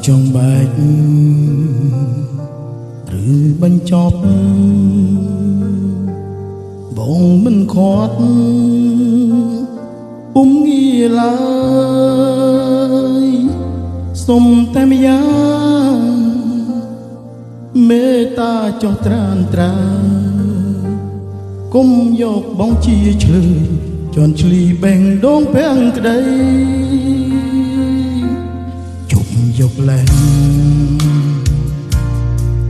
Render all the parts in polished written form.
ចង់បែកឬបញ្ចប់បងមិនខាត់ពុំងាឡើយសុំតែម្យ៉ាងមេត្តាចុះត្រានត្រាគុំយកបងជាឆ្លើយជន់ឆ្លីបេងដងពាំងក្តីជុំយកលែង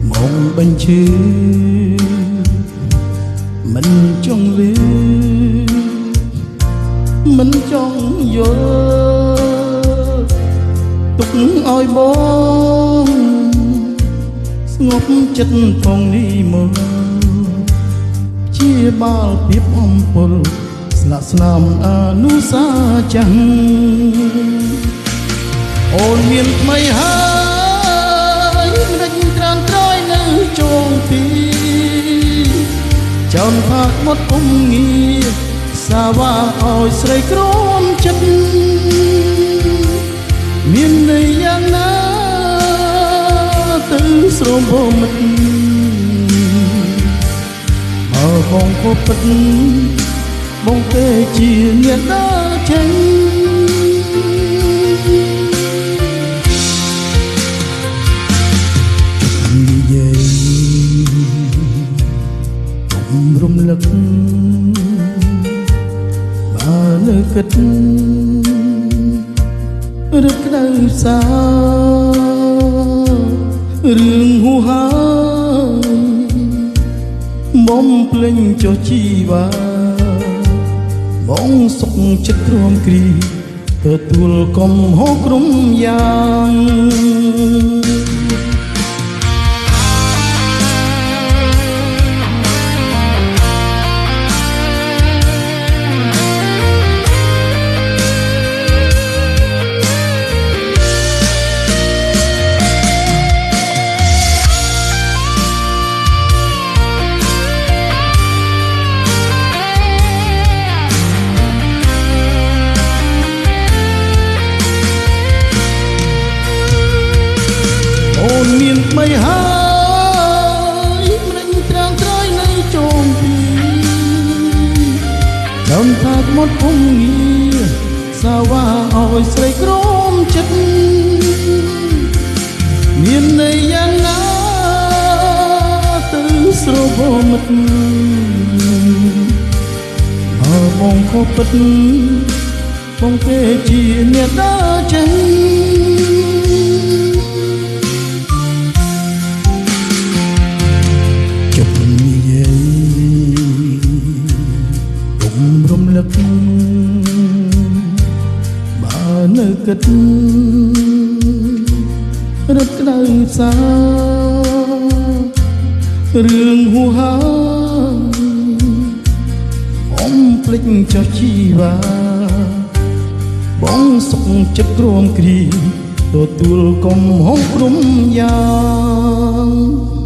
មកបញ្ឈឺមិនចង់លឺមិនចង់យល់ទុកឲ្យបងស្ងប់ចិត្តផងនេះមកជាបាល់ពីបំពលស្លាកស្នាមអនុសាចាំងអូនមានថ្មីហើយមិនដេញត្រានត្រយនៅជងពីចោនផាកមុតពុំងារសាវ៉ាឲ្យស្រីក្រមចិត្តមានន័យយ៉ាងណាទៅស្រោមបមិត្តបងក៏ពិតបងទេជាអ្នកដើរចេញនិយាយខ្ញុំរំលឹកបើនៅគិតរឹកក្តៅសារឿងហួហាបំភ្លេងចុះជីវ៉ាបងសុខចិត្តទ្រាំគ្រីទទួលកំហុសក្រុមយ៉ាងអូនមានថ្មីហើយមិនត្រាំត្រយនៅជុំពីចំថាត់មុតពុំងារសាវ៉ាឲ្យស្រីក្រមចិត្តមានន័យយ៉ាងណាទៅស្រោបមិត្តបងក៏ពិតបងទេជាអ្នកដើរចេញរំលឹកបើនៅគិតរត់ក្តៅសារឿងហួហាបំភ្លេចចុះជីវ៉ាបងសុខចិត្តទ្រាំគ្រីទទួលកំហុសក្រុមយ៉ាង